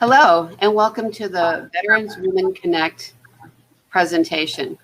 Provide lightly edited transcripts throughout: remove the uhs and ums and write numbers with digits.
Hello, and welcome to the Veterans Women Connect presentation.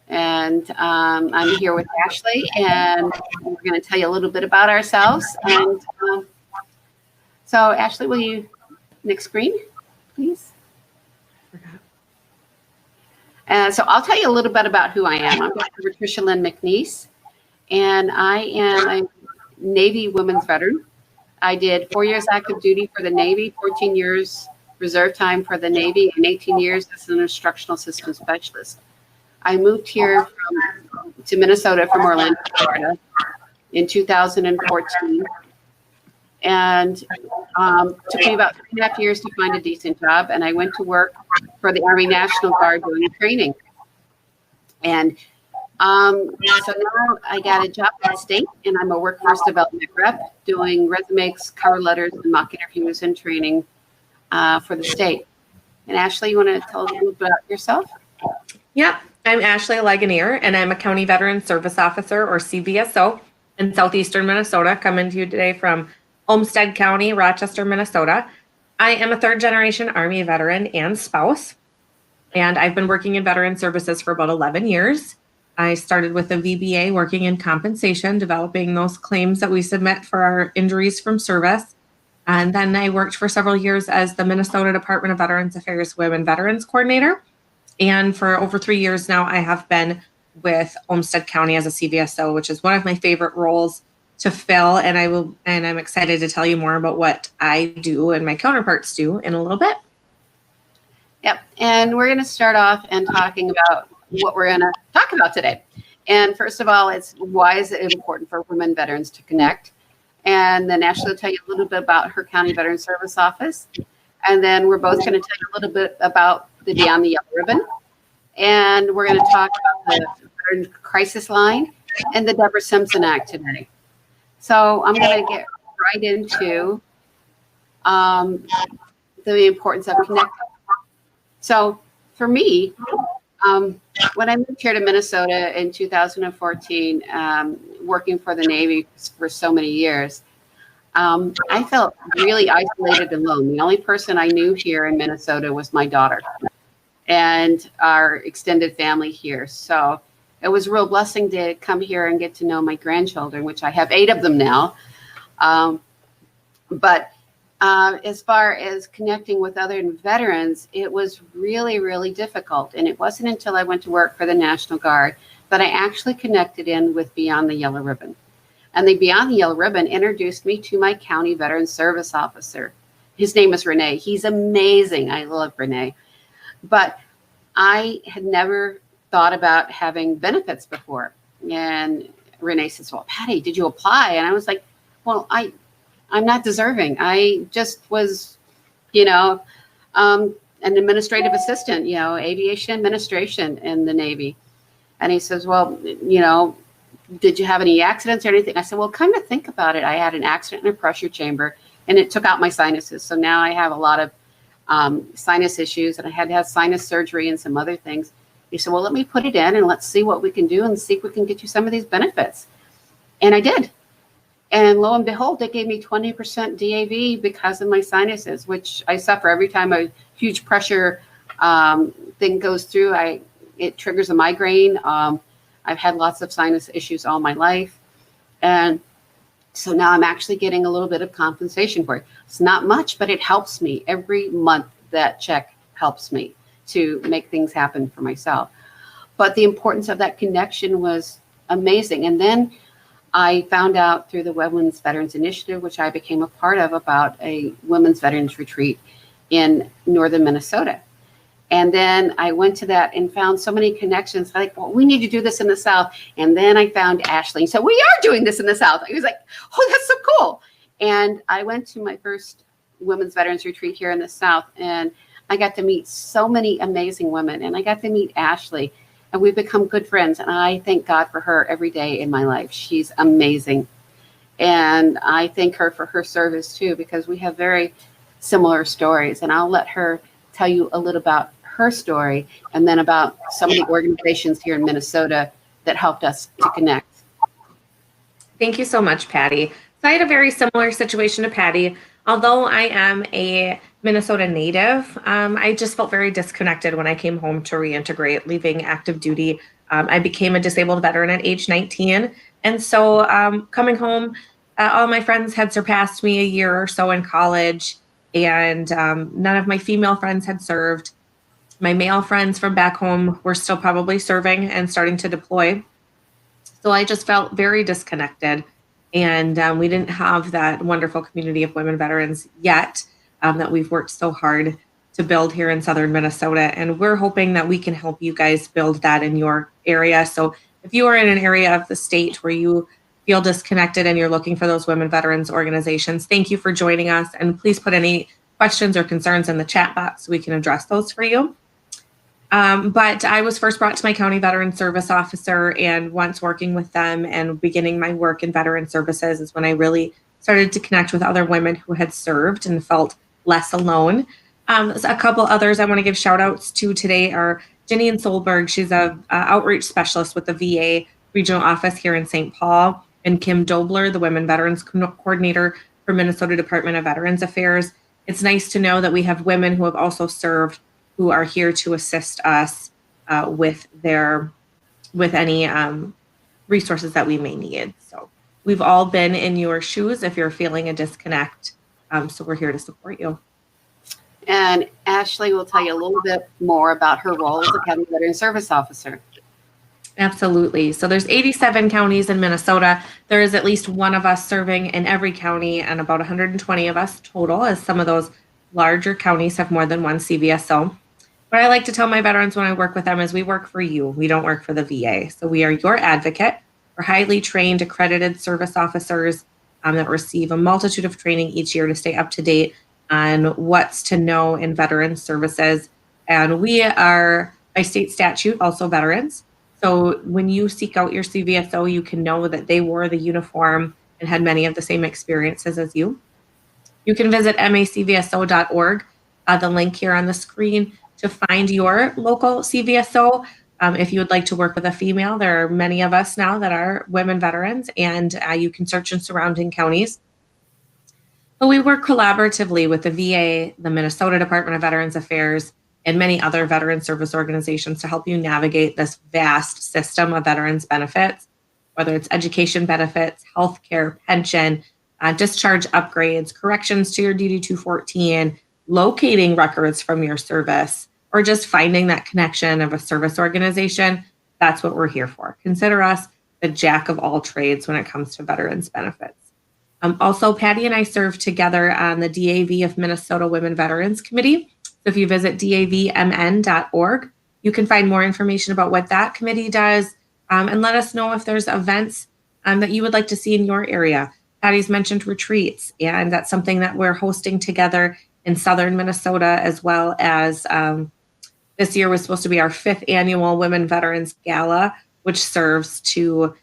And I'm here with Ashley, and we're going to tell you a little bit about ourselves. And so, Ashley, will you next screen, please? So I'll tell you a little bit about who I am. I'm Dr. Patricia Lynn McNeese, and I am a Navy women's veteran. I did 4 years active duty for the Navy, 14 years reserve time for the Navy, and 18 years as an instructional systems specialist. I moved here to Minnesota from Orlando, Florida in 2014. And took me about 3.5 years to find a decent job. And I went to work for the Army National Guard doing training. And so now I got a job at the state, and I'm a workforce development rep doing resumes, cover letters, and mock interviews and training for the state. And Ashley, you want to tell us a little bit about yourself? Yep, I'm Ashley Legonier, and I'm a County Veteran Service Officer, or CVSO, in southeastern Minnesota, coming to you today from Olmsted County, Rochester, Minnesota. I am a third-generation Army veteran and spouse, and I've been working in veteran services for about 11 years. I started with a VBA working in compensation, developing those claims that we submit for our injuries from service. And then I worked for several years as the Minnesota Department of Veterans Affairs Women Veterans Coordinator. And for over 3 years now, I have been with Olmsted County as a CVSO, which is one of my favorite roles to fill. And I'm excited to tell you more about what I do and my counterparts do in a little bit. Yep. And we're going to start off and talking about what we're going to talk about today. And first of all, it's why is it important for women veterans to connect? And then Ashley will tell you a little bit about her County Veteran Service Office. And then we're both going to tell you a little bit about the Beyond the Yellow Ribbon. And we're going to talk about the Veteran Crisis Line and the Deborah Simpson Act today. So I'm going to get right into the importance of connecting. So for me, when I moved here to Minnesota in 2014, working for the Navy for so many years, I felt really isolated and alone. The only person I knew here in Minnesota was my daughter and our extended family here. So it was a real blessing to come here and get to know my grandchildren, which I have 8 of them now. But as far as connecting with other veterans, it was really, really difficult. And it wasn't until I went to work for the National Guard that I actually connected in with Beyond the Yellow Ribbon. And the Beyond the Yellow Ribbon introduced me to my County Veteran Service Officer. His name is Renee. He's amazing. I love Renee. But I had never thought about having benefits before. And Renee says, well, Patty, did you apply? And I was like, well, I'm not deserving. I just was, an administrative assistant, aviation administration in the Navy. And he says, well, did you have any accidents or anything? I said, well, come to think about it, I had an accident in a pressure chamber and it took out my sinuses. So now I have a lot of sinus issues, and I had to have sinus surgery and some other things. He said, well, let me put it in and let's see what we can do and see if we can get you some of these benefits. And I did. And lo and behold, they gave me 20% DAV because of my sinuses, which I suffer every time a huge pressure thing goes through. It triggers a migraine. I've had lots of sinus issues all my life. And so now I'm actually getting a little bit of compensation for it. It's not much, but it helps me. Every month that check helps me to make things happen for myself. But the importance of that connection was amazing. And then I found out through the Women's Veterans Initiative, which I became a part of, about a women's veterans retreat in northern Minnesota. And then I went to that and found so many connections. Like, well, we need to do this in the South. And then I found Ashley. So we are doing this in the South. I was like, oh, that's so cool. And I went to my first women's veterans retreat here in the South. And I got to meet so many amazing women. And I got to meet Ashley. And we've become good friends. And I thank God for her every day in my life. She's amazing. And I thank her for her service, too, because we have very similar stories. And I'll let her tell you a little about her story and then about some of the organizations here in Minnesota that helped us to connect. Thank you so much, Patty. So I had a very similar situation to Patty. Although I am a Minnesota native, I just felt very disconnected when I came home to reintegrate, leaving active duty. I became a disabled veteran at age 19. And so coming home, all my friends had surpassed me a year or so in college, and none of my female friends had served. My male friends from back home were still probably serving and starting to deploy. So I just felt very disconnected. And we didn't have that wonderful community of women veterans yet that we've worked so hard to build here in southern Minnesota. And we're hoping that we can help you guys build that in your area. So if you are in an area of the state where you feel disconnected and you're looking for those women veterans organizations, thank you for joining us. And please put any questions or concerns in the chat box so we can address those for you. But I was first brought to my county veteran service officer, and once working with them and beginning my work in veteran services is when I really started to connect with other women who had served and felt less alone. A couple others I want to give shout outs to today are Jenny Solberg. She's a outreach specialist with the VA regional office here in St. Paul, and Kim Dobler, the women veterans coordinator for Minnesota Department of Veterans Affairs. It's nice to know that we have women who have also served who are here to assist us with any resources that we may need. So we've all been in your shoes if you're feeling a disconnect. So we're here to support you. And Ashley will tell you a little bit more about her role as a county veteran service officer. Absolutely. So there's 87 counties in Minnesota. There is at least one of us serving in every county, and about 120 of us total, as some of those larger counties have more than one CVSO. What I like to tell my veterans when I work with them is we work for you. We don't work for the VA. So we are your advocate. We're highly trained, accredited service officers that receive a multitude of training each year to stay up to date on what's to know in veteran services. And we are, by state statute, also veterans. So when you seek out your CVSO, you can know that they wore the uniform and had many of the same experiences as you. You can visit macvso.org, the link here on the screen, to find your local CVSO. If you would like to work with a female, there are many of us now that are women veterans, and you can search in surrounding counties. But we work collaboratively with the VA, the Minnesota Department of Veterans Affairs, and many other veteran service organizations to help you navigate this vast system of veterans benefits, whether it's education benefits, healthcare, pension, discharge upgrades, corrections to your DD 214, locating records from your service, or just finding that connection of a service organization. That's what we're here for. Consider us the jack of all trades when it comes to veterans benefits. Also, Patty and I serve together on the DAV of Minnesota Women Veterans Committee. So if you visit davmn.org, you can find more information about what that committee does, and let us know if there's events that you would like to see in your area. Patty's mentioned retreats, and that's something that we're hosting together in southern Minnesota, as well as this year was supposed to be our 5th annual Women Veterans Gala, which serves to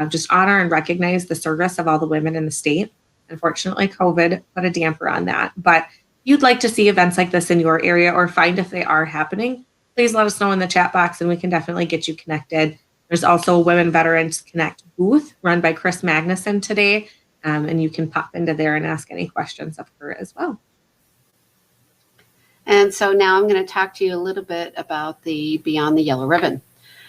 just honor and recognize the service of all the women in the state. Unfortunately, COVID put a damper on that. But if you'd like to see events like this in your area or find if they are happening, please let us know in the chat box and we can definitely get you connected. There's also a Women Veterans Connect booth run by Chris Magnuson today, and you can pop into there and ask any questions of her as well. And so now I'm going to talk to you a little bit about the Beyond the Yellow Ribbon.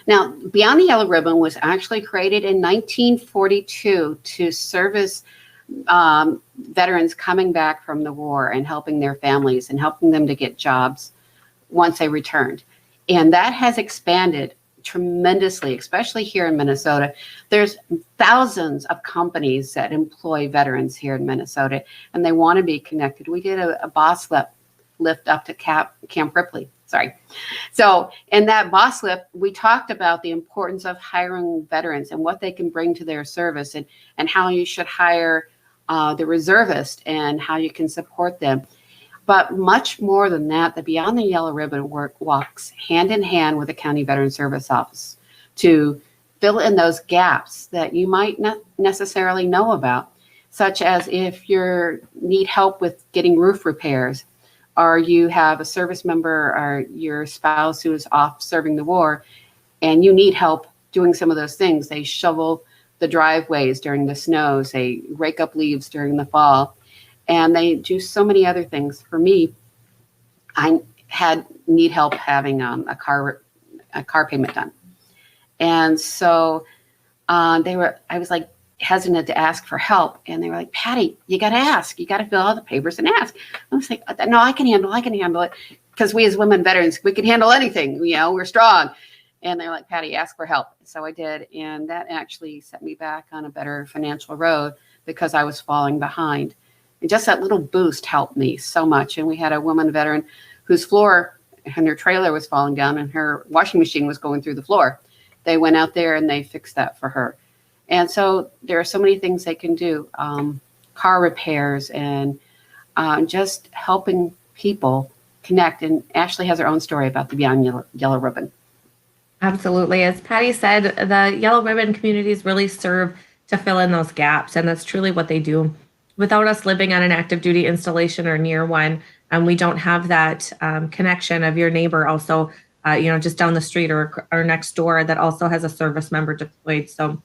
Now, Beyond the Yellow Ribbon was actually created in 1942 to service veterans coming back from the war and helping their families and helping them to get jobs once they returned. And that has expanded tremendously, especially here in Minnesota. There's thousands of companies that employ veterans here in Minnesota, and they want to be connected. We did a boss lift up to Camp Ripley. So in that boss lift, we talked about the importance of hiring veterans and what they can bring to their service, and how you should hire the reservist and how you can support them. But much more than that, the Beyond the Yellow Ribbon work walks hand in hand with the County Veteran Service Office to fill in those gaps that you might not necessarily know about, such as if you need help with getting roof repairs, or you have a service member or your spouse who is off serving the war and you need help doing some of those things. They shovel the driveways during the snows, they rake up leaves during the fall, and they do so many other things. For me, I need help having a car payment done. And so I was like hesitant to ask for help. And they were like, Patty, you got to ask. You got to fill out the papers and ask. I was like, no, I can handle it. Because we as women veterans, we can handle anything. We're strong. And they're like, Patty, ask for help. So I did. And that actually set me back on a better financial road because I was falling behind. And just that little boost helped me so much. And we had a woman veteran whose floor and her trailer was falling down and her washing machine was going through the floor. They went out there and they fixed that for her. And so there are so many things they can do. Car repairs and just helping people connect. And Ashley has her own story about the Beyond Yellow Ribbon. Absolutely. As Patty said, the Yellow Ribbon communities really serve to fill in those gaps, and that's truly what they do. Without us living on an active duty installation or near one, we don't have that connection of your neighbor also, just down the street or next door that also has a service member deployed. So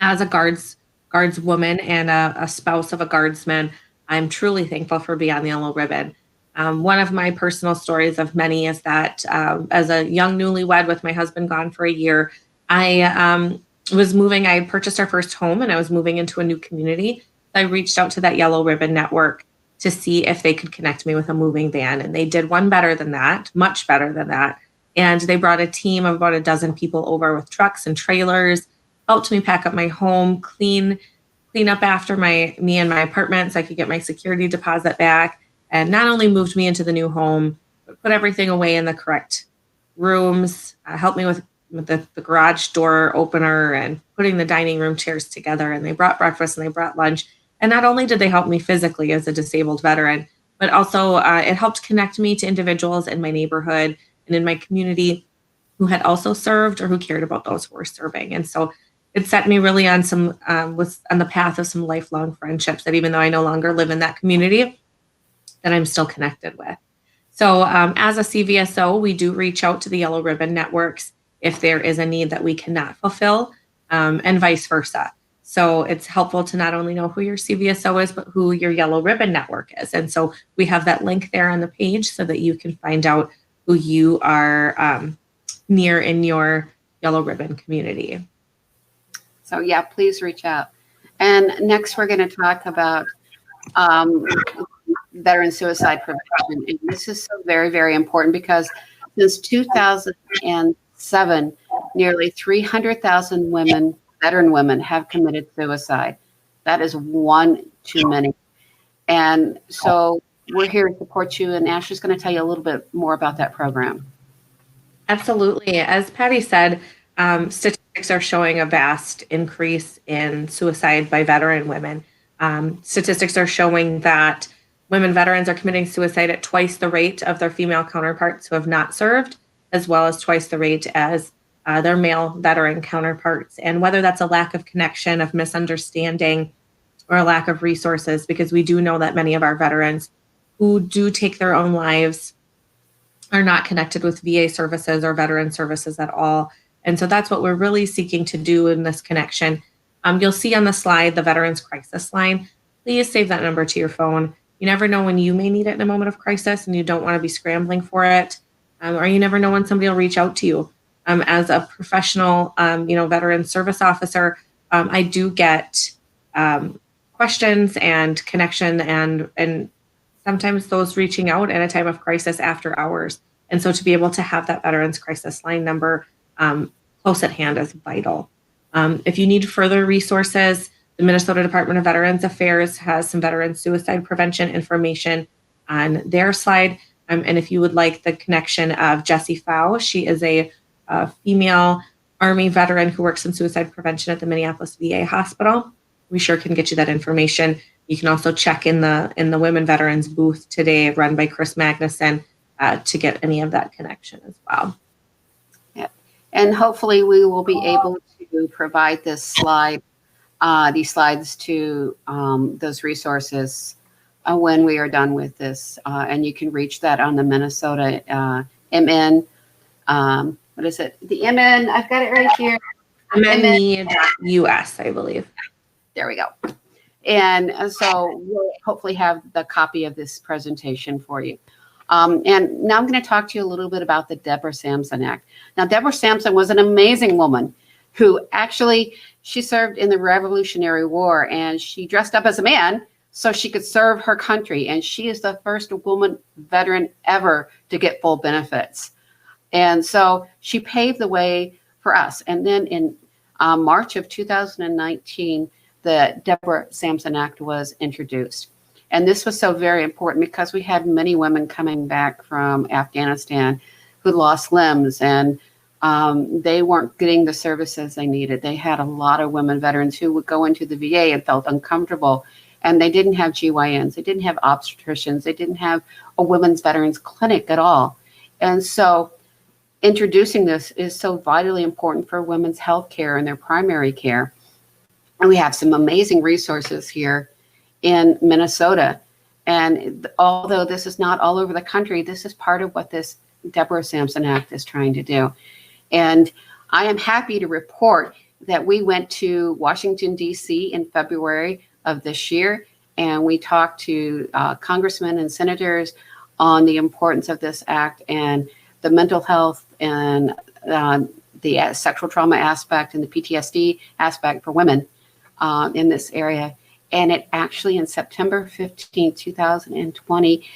as a guardswoman and a spouse of a guardsman, I'm truly thankful for Beyond the Yellow Ribbon. One of my personal stories of many is that as a young newlywed with my husband gone for a year, I was moving. I purchased our first home and I was moving into a new community. I reached out to that Yellow Ribbon network to see if they could connect me with a moving van. And they did one better than that, much better than that. And they brought a team of about a dozen people over with trucks and trailers, helped me pack up my home, clean up after me and my apartment so I could get my security deposit back. And not only moved me into the new home, but put everything away in the correct rooms, helped me with the garage door opener and putting the dining room chairs together. And they brought breakfast and they brought lunch. And not only did they help me physically as a disabled veteran, but also it helped connect me to individuals in my neighborhood and in my community who had also served or who cared about those who were serving. And so it set me really on on the path of some lifelong friendships that even though I no longer live in that community, that I'm still connected with. So as a CVSO, we do reach out to the Yellow Ribbon networks if there is a need that we cannot fulfill, and vice versa. So it's helpful to not only know who your CVSO is, but who your Yellow Ribbon network is. And so we have that link there on the page so that you can find out who you are near in your Yellow Ribbon community. So yeah, please reach out. And next we're going to talk about veteran suicide prevention. And this is so very, very important because since 2007, nearly 300,000 veteran women have committed suicide. That is one too many. And so we're here to support you, and Ashley's going to tell you a little bit more about that program. Absolutely. As Patty said, statistics are showing a vast increase in suicide by veteran women. Statistics are showing that women veterans are committing suicide at twice the rate of their female counterparts who have not served, as well as twice the rate as their male veteran counterparts. And whether that's a lack of connection, of misunderstanding, or a lack of resources, because we do know that many of our veterans who do take their own lives are not connected with VA services or veteran services at all. And so that's what we're really seeking to do in this connection. You'll see on the slide the Veterans Crisis Line. Please save that number to your phone. You never know when you may need it in a moment of crisis and you don't want to be scrambling for it. Or you never know when somebody will reach out to you. As a professional, veteran service officer, I do get questions and connection and sometimes those reaching out at a time of crisis after hours. And so to be able to have that Veterans Crisis Line number close at hand is vital. If you need further resources, the Minnesota Department of Veterans Affairs has some veteran suicide prevention information on their slide. And if you would like the connection of Jessie Pfau, she is a female Army veteran who works in suicide prevention at the Minneapolis VA hospital. We sure can get you that information. You can also check in the Women Veterans booth today, run by Chris Magnuson, to get any of that connection as well. Yeah, and hopefully we will be able to provide these slides to those resources when we are done with this. And you can reach that on the Minnesota MN. What is it? The MN, I've got it right here. MNE.US, I believe. There we go. And so we'll hopefully have the copy of this presentation for you. And now I'm going to talk to you a little bit about the Deborah Simpson Act. Now, Deborah Simpson was an amazing woman who actually, she served in the Revolutionary War, and she dressed up as a man so she could serve her country. And she is the first woman veteran ever to get full benefits. And so she paved the way for us. And then in March of 2019, the Deborah Simpson Act was introduced. And this was so very important because we had many women coming back from Afghanistan who lost limbs, and they weren't getting the services they needed. They had a lot of women veterans who would go into the VA and felt uncomfortable, and they didn't have GYNs, they didn't have obstetricians, they didn't have a women's veterans clinic at all. And so introducing this is so vitally important for women's health care and their primary care. And we have some amazing resources here in Minnesota. And although this is not all over the country, this is part of what this Deborah Simpson Act is trying to do. And I am happy to report that we went to Washington, D.C. in February of this year, and we talked to congressmen and senators on the importance of this act and the mental health and the sexual trauma aspect and the PTSD aspect for women in this area. And it actually, in September 15, 2020,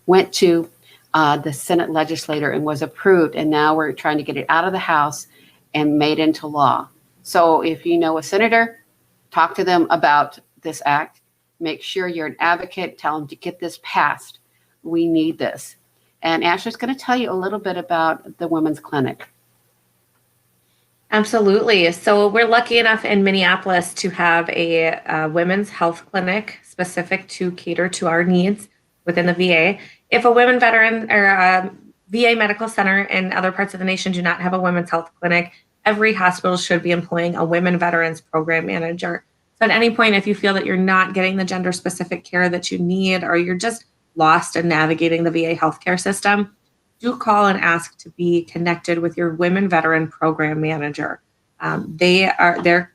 went to the Senate legislature and was approved. And now we're trying to get it out of the House and made into law. So if you know a senator, talk to them about this act. Make sure you're an advocate. Tell them to get this passed. We need this. And Ashley's going to tell you a little bit about the Women's Clinic. Absolutely. So we're lucky enough in Minneapolis to have a women's health clinic specific to cater to our needs within the VA. If a women veteran or a VA medical center in other parts of the nation do not have a women's health clinic, every hospital should be employing a women veterans program manager. So at any point, if you feel that you're not getting the gender specific care that you need, or you're just lost in navigating the VA healthcare system, do call and ask to be connected with your women veteran program manager. Their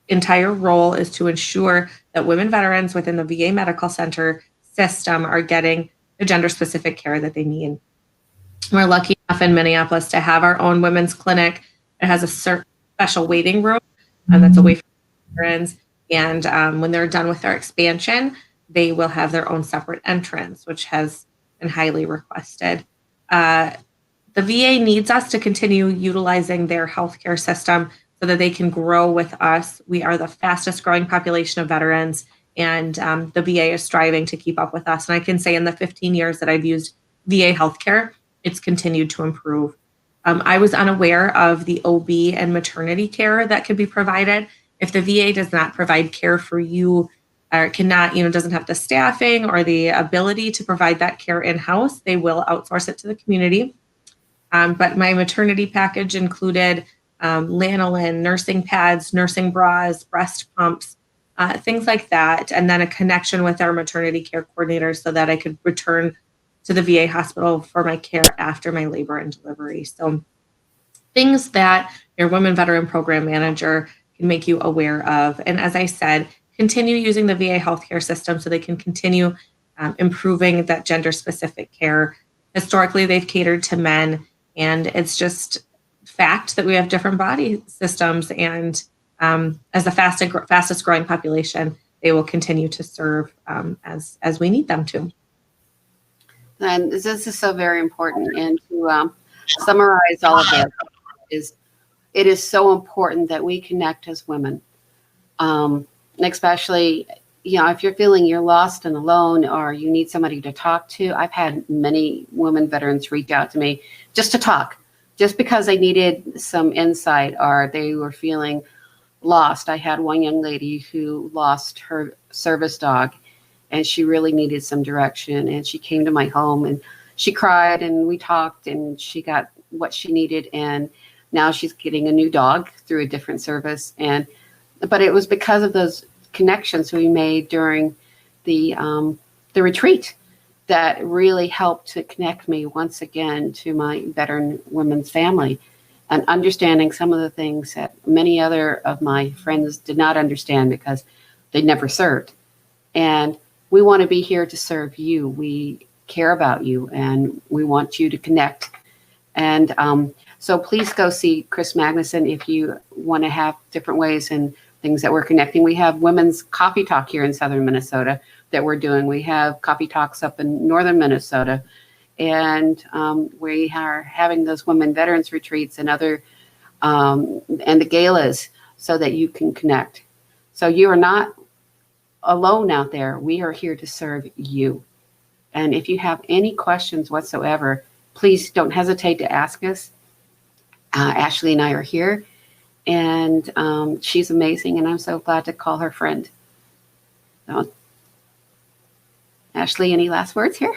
entire role is to ensure that women veterans within the VA medical center system are getting the gender specific care that they need. We're lucky enough in Minneapolis to have our own women's clinic. It has a special waiting room that's away from veterans. And when they're done with their expansion, they will have their own separate entrance, which has been highly requested. The VA needs us to continue utilizing their healthcare system so that they can grow with us. We are the fastest growing population of veterans, and the VA is striving to keep up with us. And I can say in the 15 years that I've used VA healthcare, it's continued to improve. I was unaware of the OB and maternity care that could be provided. If the VA does not provide care for you, or cannot, doesn't have the staffing or the ability to provide that care in-house, they will outsource it to the community. But my maternity package included lanolin, nursing pads, nursing bras, breast pumps, things like that. And then a connection with our maternity care coordinator so that I could return to the VA hospital for my care after my labor and delivery. So things that your women veteran program manager can make you aware of. And as I said, continue using the VA healthcare system so they can continue improving that gender specific care. Historically, they've catered to men, and it's just fact that we have different body systems. And as the fastest growing population, they will continue to serve as we need them to. And this is so very important. And to summarize all of this, it is so important that we connect as women. Especially, if you're feeling you're lost and alone or you need somebody to talk to. I've had many women veterans reach out to me just to talk, just because they needed some insight or they were feeling lost. I had one young lady who lost her service dog, and she really needed some direction. And she came to my home and she cried, and we talked, and she got what she needed. And now she's getting a new dog through a different service. But it was because of those connections we made during the retreat that really helped to connect me once again to my veteran women's family, and understanding some of the things that many other of my friends did not understand because they never served. And we want to be here to serve you. We care about you, and we want you to connect. And so please go see Chris Magnuson if you want to have different ways and things that we're connecting. We have Women's Coffee Talk here in southern Minnesota that we're doing. We have coffee talks up in northern Minnesota. And we are having those women veterans retreats and other and the galas so that you can connect. So you are not alone out there. We are here to serve you. And if you have any questions whatsoever, please don't hesitate to ask us. Ashley and I are here, and she's amazing, and I'm so glad to call her friend. So, Ashley, any last words here?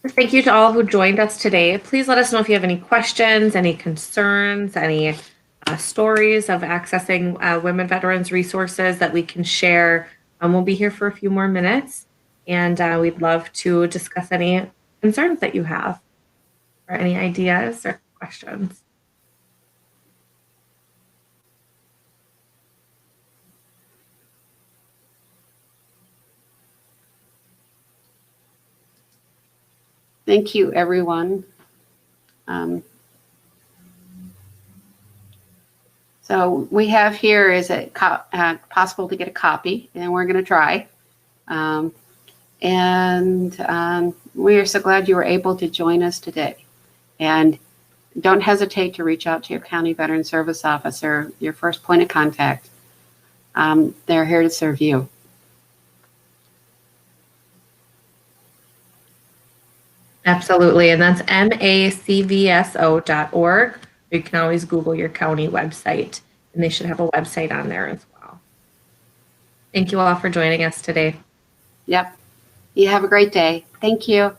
Thank you to all who joined us today. Please let us know if you have any questions, any concerns, any stories of accessing women veterans resources that we can share. We'll be here for a few more minutes, and we'd love to discuss any concerns that you have or any ideas or questions. Thank you, everyone. So we have here, is it possible to get a copy? And we're going to try. We are so glad you were able to join us today. And don't hesitate to reach out to your county veteran service officer, your first point of contact. They're here to serve you. Absolutely. And that's macvso.org. You can always Google your county website, and they should have a website on there as well. Thank you all for joining us today. Yep. You have a great day. Thank you.